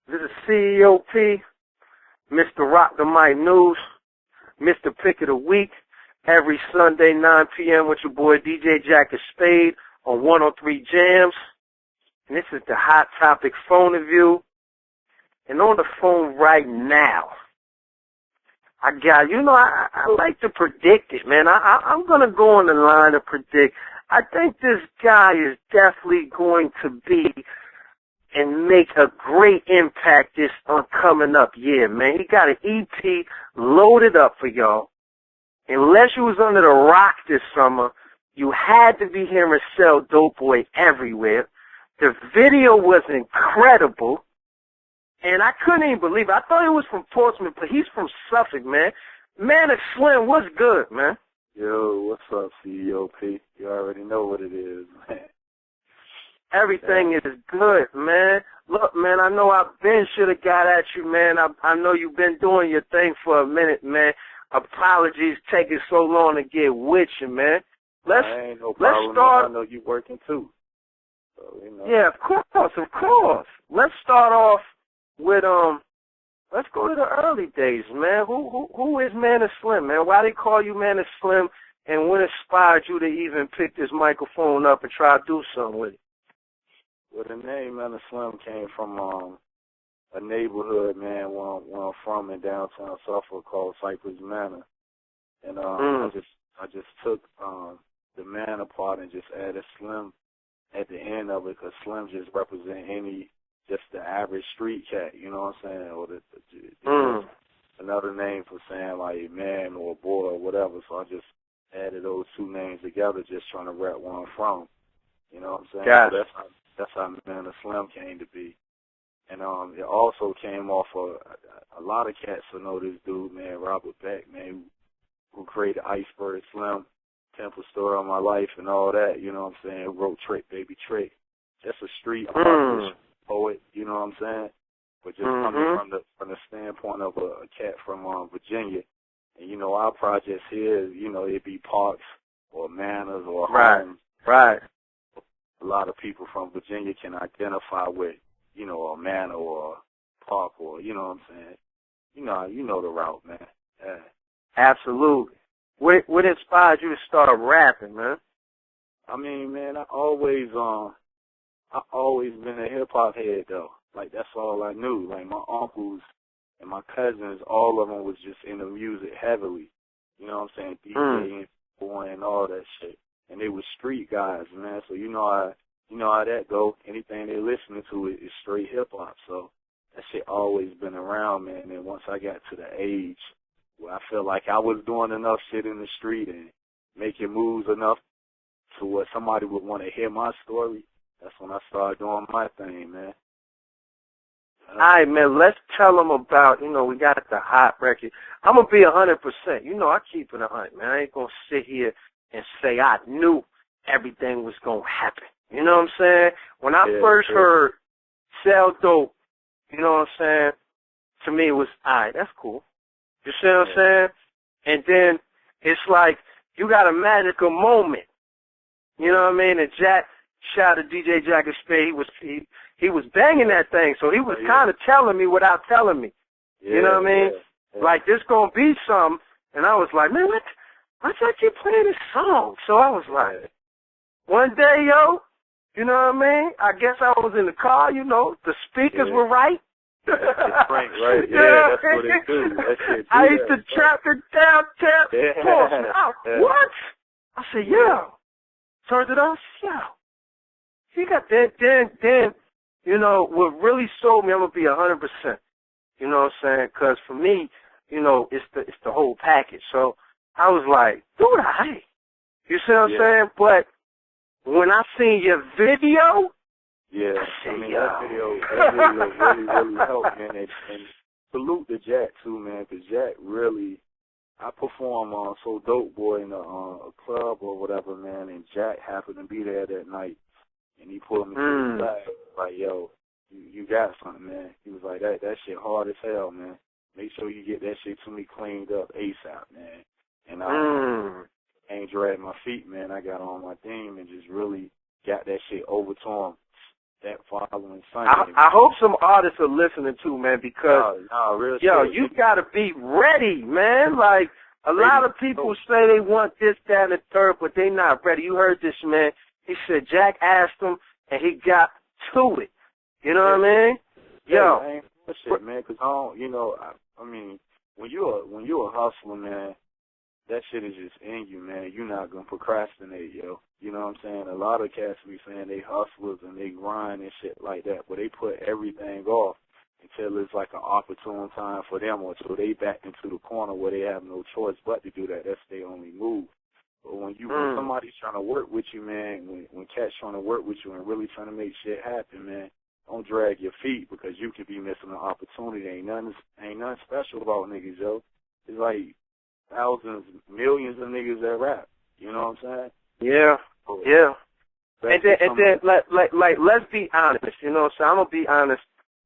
This is CEOP, Mr. Rock the Mic News, Mr. Pick of the Week, every Sunday, 9 p.m. with your boy DJ Jack Spade on 103 Jams. And this is the Hot Topic phone review. And on the phone right now, I got, I like to predict it, man. I'm going to go on the line to predict. I think this guy is definitely going to be and make a great impact this coming up year, man. He got an EP loaded up for y'all. Unless you was under the rock this summer, you had to be hearing Sell Dope Boy everywhere. The video was incredible. And I couldn't even believe it. I thought he was from Portsmouth, but he's from Suffolk, man. Manorslim, what's good, man? Yo, what's up, CEOP? You already know what it is, man. Everything is good, man. Look, man, I know should have got at you, man. I know you've been doing your thing for a minute, man. Apologies taking so long to get with you, man. Let's start. I know you working too. So, Yeah, of course. Let's start off with let's go to the early days, man. Who is Manorslim, man? Why they call you Manorslim, and what inspired you to even pick this microphone up and try to do something with it? Well, the name Manorslim came from a neighborhood, man, where I'm from in downtown Suffolk called Cypress Manor, and I just took the Manor part and just added Slim at the end of it, because Slim just represent just the average street cat, you know what I'm saying, or another name for saying like man or boy or whatever. So I just added those two names together, just trying to rep where I'm from. You know what I'm saying? Gotcha. So that's how Manorslim came to be. And it also came off of a lot of cats who know this dude, man, Robert Beck, man, who created Iceberg Slim, Temple Story of My Life, and all that. You know what I'm saying? Wrote Trick Baby Trick. Just a street artist, poet. You know what I'm saying? But just coming from the standpoint of a cat from Virginia, and our projects here, it'd be parks or manors or homes. Right. A lot of people from Virginia can identify with, a manor or a park, or you know what I'm saying. You know the route, man. Yeah. Absolutely. What inspired you to start rapping, man? I mean, man, I always been a hip hop head though. Like that's all I knew. Like my uncles and my cousins, all of them was just into music heavily. You know what I'm saying? DJing, boy, and all that shit. And they were street guys, man. So you know how that go. Anything they listening to is straight hip hop. So that shit always been around, man. And once I got to the age where I felt like I was doing enough shit in the street and making moves enough to where somebody would want to hear my story, that's when I started doing my thing, man. All right, man, let's tell them about, we got the hot record. I'm going to be 100%. I keep it 100, man. I ain't going to sit here and say I knew everything was going to happen. You know what I'm saying? When I first heard Sell Dope, you know what I'm saying, to me it was, all right, that's cool. You see what I'm saying? And then it's like you got a magical moment. You know what I mean? And Jack, shout out to DJ Jack Spade, he was banging that thing, so he was kind of telling me without telling me. You know what I mean? Yeah. Like, this going to be something. And I was like, man, why I keep playing this song? So I was like, one day, you know what I mean? I guess I was in the car, the speakers were right. That's Frank, right? Yeah, that's what it do. I used to trap it downtown. What? I said, turned it on. He got that. Then, what really sold me, I'm going to be 100%. You know what I'm saying? Because for me, it's the whole package. So I was like, dude, you see what I'm saying? But when I seen your video, that video really helped, man. And salute to Jack too, man, because Jack really, I performed on So Dope Boy in a club or whatever, man, and Jack happened to be there that night, and he pulled me to the side, like, yo, you got something, man. He was like, that shit hard as hell, man. Make sure you get that shit to me cleaned up ASAP, man. And I ain't dragged my feet, man. I got on my team and just really got that shit over to him that following Sunday. I hope some artists are listening too, man, because real yo, shit. you gotta be ready, man. Like a lot of people say they want this, that, and the third, but they not ready. You heard this, man. He said Jack asked him, and he got to it. You know what I mean? Yeah, I ain't shit, man. Cause I mean, when you're a hustler, man, that shit is just in you, man. You're not gonna procrastinate, yo. You know what I'm saying? A lot of cats be saying they hustlers and they grind and shit like that, but they put everything off until it's like an opportune time for them, or until they back into the corner where they have no choice but to do that. That's their only move. But when somebody's trying to work with you, man, when cats trying to work with you and really trying to make shit happen, man, don't drag your feet, because you could be missing an opportunity. Ain't nothing special about niggas, yo. It's like thousands, millions of niggas that rap. You know what I'm saying? Yeah, yeah. And then, like, let's be honest. You know what I'm saying? I'm gonna be honest.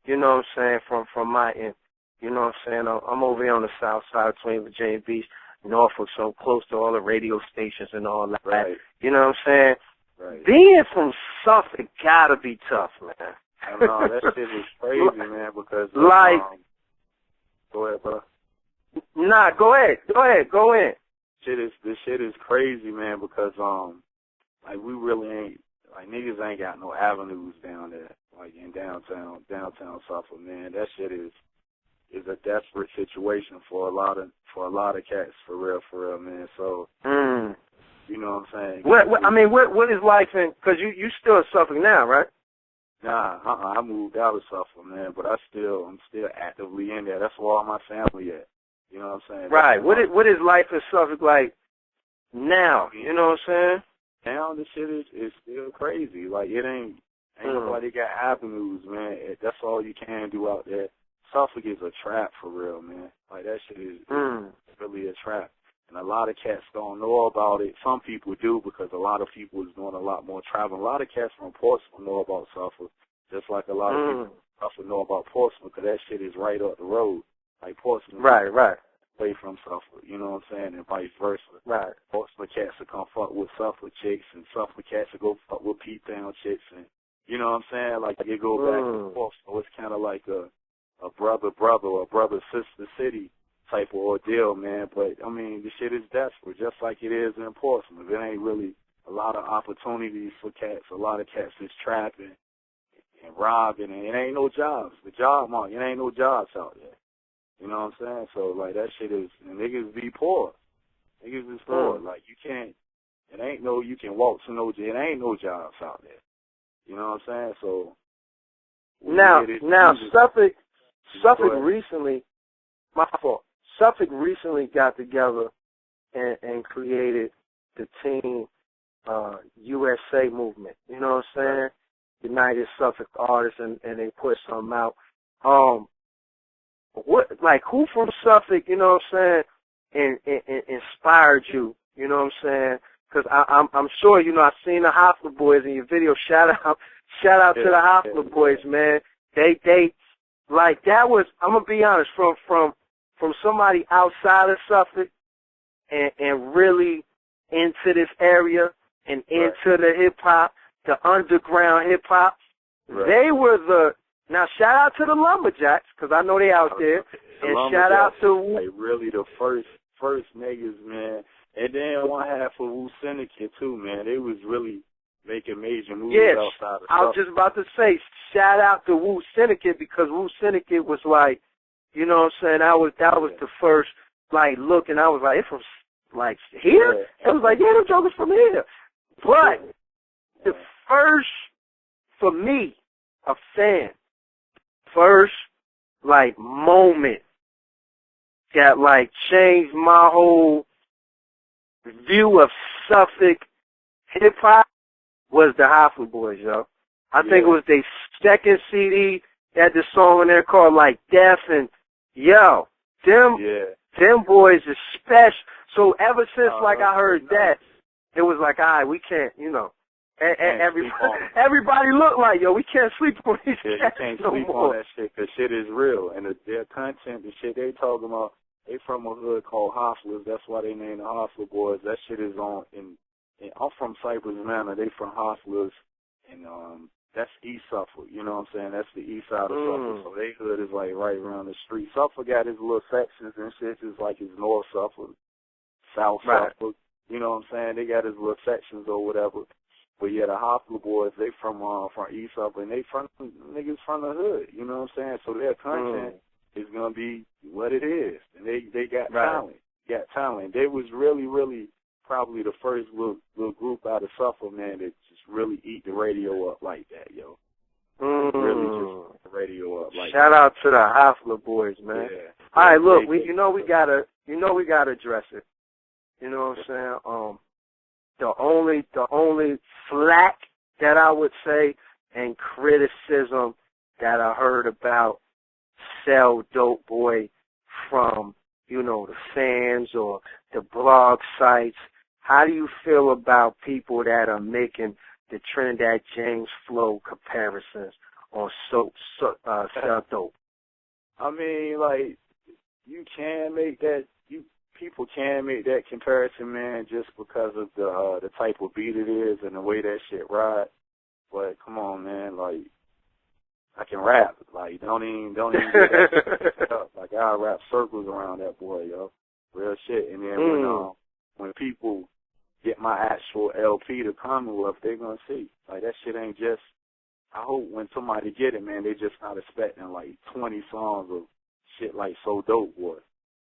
You know what I'm saying? From my end. You know what I'm saying? I'm over here on the south side between Virginia Beach, Norfolk, so close to all the radio stations and all that. Right. You know what I'm saying? Right. Being from Suffolk gotta be tough, man. I know, that shit is crazy, man, because go ahead, bro. Nah, go ahead, go in. This shit is crazy, man, because like we really ain't, like, niggas ain't got no avenues down there, like in downtown Suffolk, man. That shit is a desperate situation for a lot of cats, for real, man. So you know what I'm saying? What is life in? Because you still in Suffolk now, right? Nah, I moved out of Suffolk, man, but I'm still actively in there. That's where all my family at. You know what I'm saying? Right. What is life in Suffolk like now? You know what I'm saying? Now the shit is still crazy. Like, ain't nobody got avenues, man. That's all you can do out there. Suffolk is a trap for real, man. Like, that shit is really a trap. And a lot of cats don't know about it. Some people do, because a lot of people is doing a lot more traveling. A lot of cats from Portsmouth know about Suffolk, just like a lot of people from Suffolk know about Portsmouth, because that shit is right up the road. Like, Portsmouth right. away from Suffolk, you know what I'm saying, and vice versa. Right. Portsmouth cats will come fuck with Suffolk chicks, and Suffolk cats will go fuck with Pete Town chicks, and you know what I'm saying? Like, they go back and forth, so it's kind of like a brother or brother-sister city type of ordeal, man. But, I mean, the shit is desperate, just like it is in Portsmouth. It ain't really a lot of opportunities for cats. A lot of cats is trapping and robbing, and it ain't no jobs. The job market, it ain't no jobs out there. You know what I'm saying? So, like, that shit is, and niggas be poor. Niggas is poor. Like, you can't, you can walk to no, it ain't no jobs out there. You know what I'm saying? So, now Suffolk recently, my fault, Suffolk recently got together and created the Team USA movement. You know what I'm saying? United Suffolk Artists, and they put something out. Who from Suffolk, you know what I'm saying, and inspired you, you know what I'm saying? Because I'm sure, you know, I've seen the Hofler Boys in your video. Shout out to the Hofler Boys, man. They like, that was, I'm gonna be honest, from somebody outside of Suffolk and really into this area and into the hip hop, the underground hip hop. They were the, now shout out to the Lumberjacks, because I know they out there, and shout out to like really the first niggas, man. And then one half of Wu Syndicate too, man. They was really making major moves outside of I was just about to say, shout out to Wu Syndicate, because Wu Syndicate was like, you know what I'm saying, that was the first, like, look, and I was like, it's from, like, here? It was like, yeah, them jokers from here. But the first, for me, a fan, first, like, moment that, like, changed my whole view of Suffolk hip-hop was the Hofler Boys, yo. I think it was their second CD. They had this song in there called, like, Death, and, yo, them boys is special. So ever since, I heard that, it was like, all right, we can't, you know. Everybody look like, yo, we can't sleep on these cats you can't no sleep more. on that shit, because shit is real. And their content, the shit they talking about, they from a hood called Hoflers. That's why they named the Hofler Boys. That shit is on, I'm from Cypress Manor. They from Hoflers. And that's East Suffolk. You know what I'm saying? That's the east side of Suffolk. So they hood is like right around the street. Suffolk got his little sections and shit, just like his North Suffolk, South Suffolk. You know what I'm saying? They got his little sections or whatever. But yeah, the Hospital boys, they from East Suffolk, and they from niggas from the hood. You know what I'm saying? So their content is gonna be what it is, and they got talent. Got talent. They was really probably the first little group out of Suffolk, man, that just really eat the radio up like that, yo. Really just eat the radio up like Shout that. out to the Hospital boys, man. Yeah. All right, look, we gotta address it. You know what I'm saying? The only slack that I would say and criticism that I heard about Sell Dope Boy from, the fans or the blog sites. How do you feel about people that are making the Trinidad James flow comparisons on Sell Dope? I mean, like, you can make that. People can make that comparison, man, just because of the type of beat it is and the way that shit ride. But come on, man, like, I can rap. Like, don't even get that up. Like, I rap circles around that boy, yo. Real shit. And then when people get my actual LP to Commonwealth, they're gonna see. Like, that shit ain't just. I hope when somebody get it, man, they just not expecting like 20 songs of shit like So Dope Boy.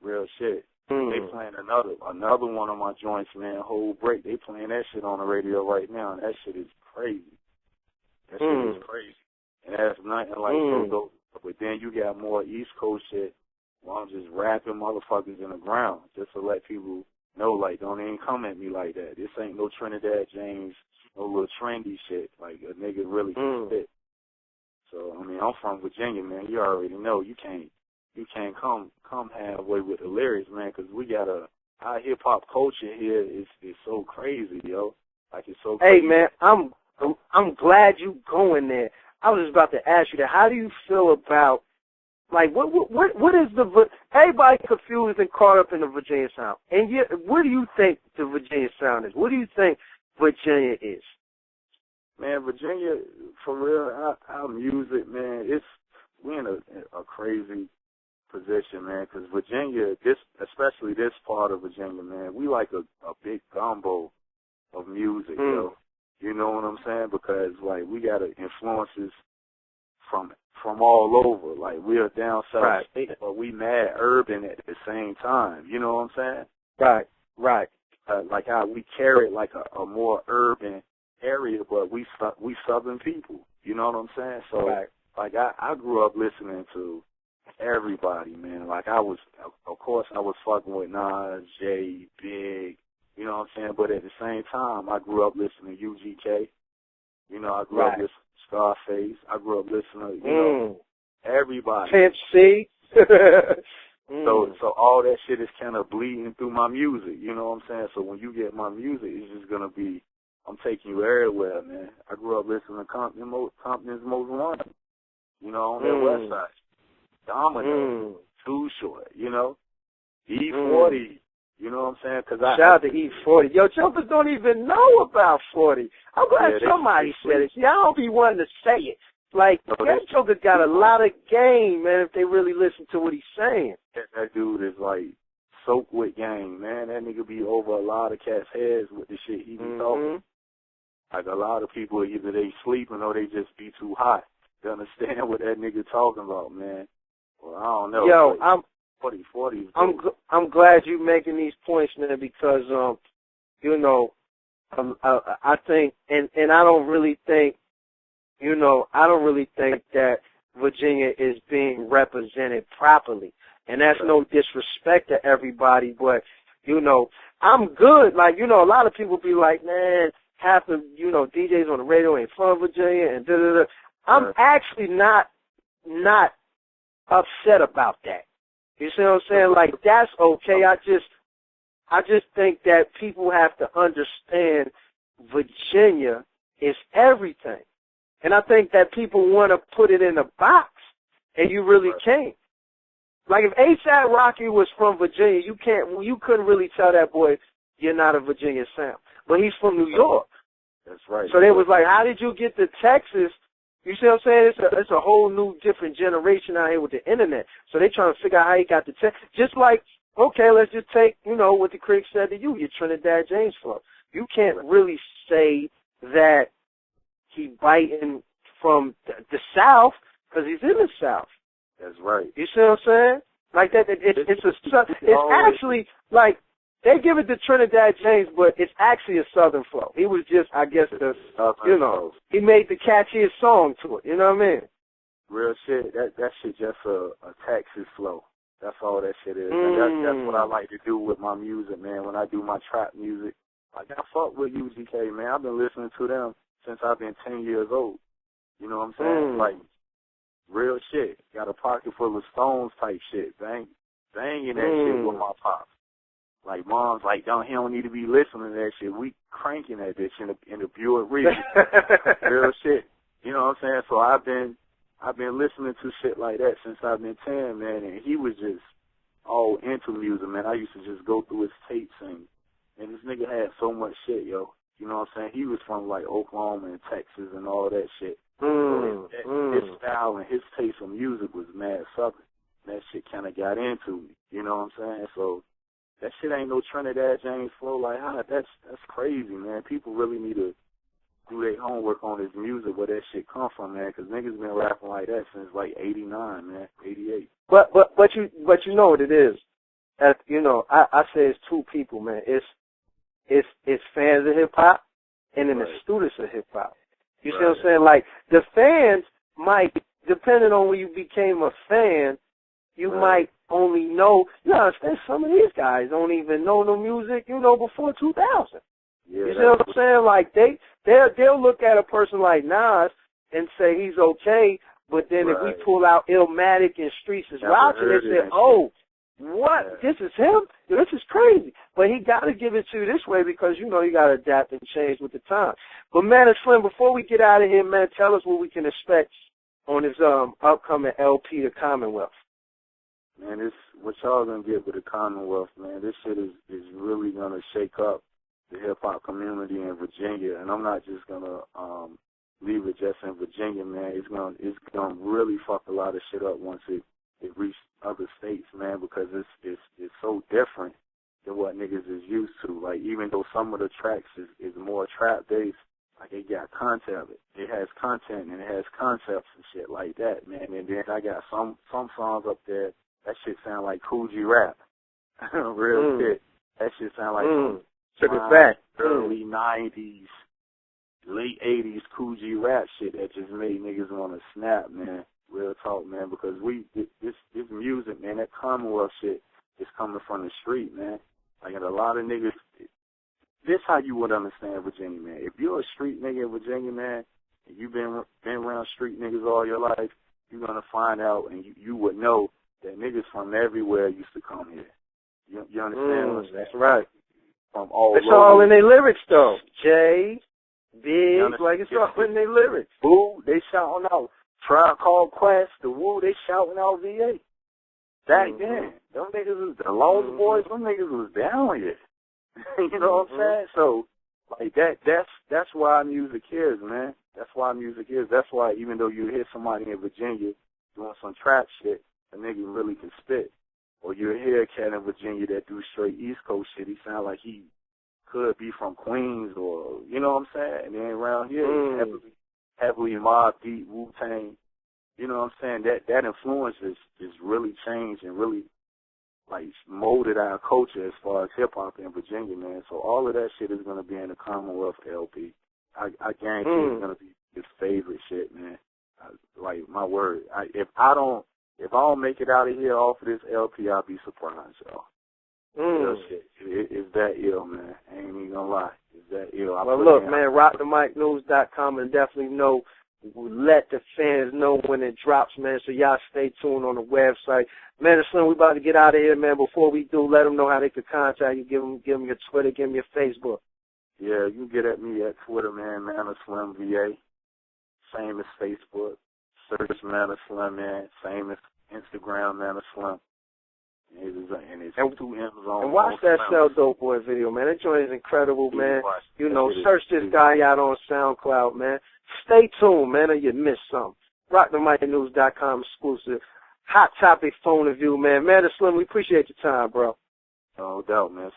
Real shit. They playing another one of my joints, man, Whole Break. They playing that shit on the radio right now, and that shit is crazy. That shit is crazy. And that's nothing like So Dope. But then you got more East Coast shit where I'm just rapping motherfuckers in the ground just to let people know, like, don't even come at me like that. This ain't no Trinidad James, no little trendy shit. Like, a nigga really can spit. So, I mean, I'm from Virginia, man. You already know you can't come halfway with the lyrics, man, because we got our hip-hop culture here is so crazy, yo. Like, it's so crazy. Hey, man, I'm glad you going there. I was just about to ask you that. How do you feel about, like, what is everybody confused and caught up in the Virginia sound. And what do you think the Virginia sound is? What do you think Virginia is? Man, Virginia, for real, our music, man, we're in a crazy position, man, because Virginia, especially this part of Virginia, man, we like a big gumbo of music, yo. You know what I'm saying? Because, like, we got influences from all over. Like, we are down south state, but we mad urban at the same time. You know what I'm saying? Right. Like how we carry like a more urban area, but we southern people. You know what I'm saying? So, like, I grew up listening to everybody, man. Like, of course, I was fucking with Nas, Jay, Big, you know what I'm saying? But at the same time, I grew up listening to UGK. You know, I grew up listening to Scarface. I grew up listening to, you know, everybody. Pimp C. So all that shit is kind of bleeding through my music, you know what I'm saying? So when you get my music, it's just going to be, I'm taking you everywhere, man. I grew up listening to Compton's Most Wanted, you know, on their west side. Domino, Too Short, you know, E40, you know what I'm saying? Shout out to E40. Yo, jokers don't even know about 40. I'm glad somebody said it. See, I don't be wanting to say it. Like, that joker got a lot of game, man, if they really listen to what he's saying. That dude is, like, soaked with game, man. That nigga be over a lot of cats' heads with the shit he be talking. Like, a lot of people, either they sleeping or they just be too hot to understand what that nigga talking about, man. Well, I don't know. Yo, like, 40. I'm glad you making these points, man, because, you know, I think, and I don't really think, you know, that Virginia is being represented properly. And that's no disrespect to everybody, but, you know, I'm good. Like, you know, a lot of people be like, man, half the, you know, DJs on the radio ain't from Virginia and da-da-da. I'm actually not upset about that. You see what I'm saying? Like, that's okay. I just think that people have to understand Virginia is everything. And I think that people want to put it in a box, and you really can't. Like, if A$AP Rocky was from Virginia, you couldn't really tell that boy you're not a Virginia sound. But he's from New York. That's right. So they was like, how did you get to Texas You see what I'm saying? It's a whole new different generation out here with the internet. So they trying to figure out how he got the tech. Just like, okay, let's just take, what the critics said to you, your Trinidad James flow. You can't really say that he biting from the South because he's in the South. That's right. You see what I'm saying? Like that, it's actually like they give it to Trinidad James, but it's actually a Southern flow. He was just, I guess, he made the catchiest song to it. You know what I mean? Real shit. That shit just a Texas flow. That's all that shit is. And that's what I like to do with my music, man. When I do my trap music, like I fuck with UGK, man. I've been listening to them since I've been 10 years old. You know what I'm saying? Like, real shit. Got a pocket full of stones type shit. Banging that shit with my pops. Like, mom's like, he don't need to be listening to that shit. We cranking that bitch in the Buick Regal. Real shit. You know what I'm saying? So I've been listening to shit like that since I've been 10, man. And he was just all into music, man. I used to just go through his tapes and this nigga had so much shit, yo. You know what I'm saying? He was from, like, Oklahoma and Texas and all that shit. So his style and his taste of music was mad Southern. That shit kind of got into me. You know what I'm saying? So that shit ain't no Trinidad James flow. Like, that's crazy, man. People really need to do their homework on his music, where that shit come from, man, because niggas been rapping like that since, like, 89, man, 88. But you know what it is. I say it's two people, man. It's fans of hip-hop and then the students of hip-hop. You see what I'm saying? Like, the fans might, depending on when you became a fan, you might only know, you understand, some of these guys don't even know the music, before 2000. Yeah, you see what I'm saying? Like, they'll look at a person like Nas and say he's okay, but then if we pull out Illmatic and Streets is Rockin', they say, oh, what? This is him? This is crazy. But he got to give it to you this way because, you got to adapt and change with the time. But, man, Slim, before we get out of here, man, tell us what we can expect on his upcoming LP, The Commonwealth. Man, this what y'all going to get with The Commonwealth, man. This shit is really going to shake up the hip-hop community in Virginia. And I'm not just going to leave it just in Virginia, man. It's gonna really fuck a lot of shit up once it reaches other states, man, because it's so different than what niggas is used to. Like, even though some of the tracks is more trap based, like, it got content. It has content and it has concepts and shit like that, man. And then I got some songs up there that shit sound like Cool G rap. Real shit. That shit sound like took it back. Early 90s, late 80s Cool G rap shit that just made niggas want to snap, man. Real talk, man, because this music, man, that Commonwealth shit is coming from the street, man. Like, and a lot of niggas, this how you would understand Virginia, man. If you're a street nigga in Virginia, man, and you've been around street niggas all your life, you're going to find out and you would know that niggas from everywhere used to come here. You understand what I'm saying? That's right. From all it's over. all in their lyrics, though. Jay, Big, like it's all in their lyrics. Woo, they shouting out Tribe Called Quest, the Woo, they shouting out VA. Back then, them niggas was, the Lost Boys, them niggas was down here. You know what I'm saying? So, like, that's why music is, man. That's why music is. That's why even though you hear somebody in Virginia doing some trap shit, a nigga really can spit. Or you hear a cat in Virginia that do straight East Coast shit, he sound like he could be from Queens or, you know what I'm saying? And then around here, heavily Mobb Deep, Wu-Tang. You know what I'm saying? That influence is really changed and really, like, molded our culture as far as hip-hop in Virginia, man. So all of that shit is going to be in the Commonwealth LP. I guarantee it's going to be his favorite shit, man. Like, my word. If I don't make it out of here off of this LP, I'll be surprised, y'all. Real shit. It's that ill, man. I ain't even gonna lie. It's that ill. Well, look, man, rockthemicnews.com and definitely let the fans know when it drops, man, so y'all stay tuned on the website. Man, Slim, we about to get out of here, man. Before we do, let them know how they can contact you. Give them your Twitter, give them your Facebook. Yeah, you can get at me at Twitter, man, manorslim VA. Same as Facebook. Search manorslim, man. Same as Instagram, manorslim. And it's and, 2 M's on. and watch that SoundCloud. Sell Dope Boy video, man. That joint is incredible, man. You know, it search this guy out on SoundCloud, man. Stay tuned, man, or you miss something. RockTheMicNews.com exclusive. Hot Topic phone review, man. Man, Slim, we appreciate your time, bro. No doubt, man.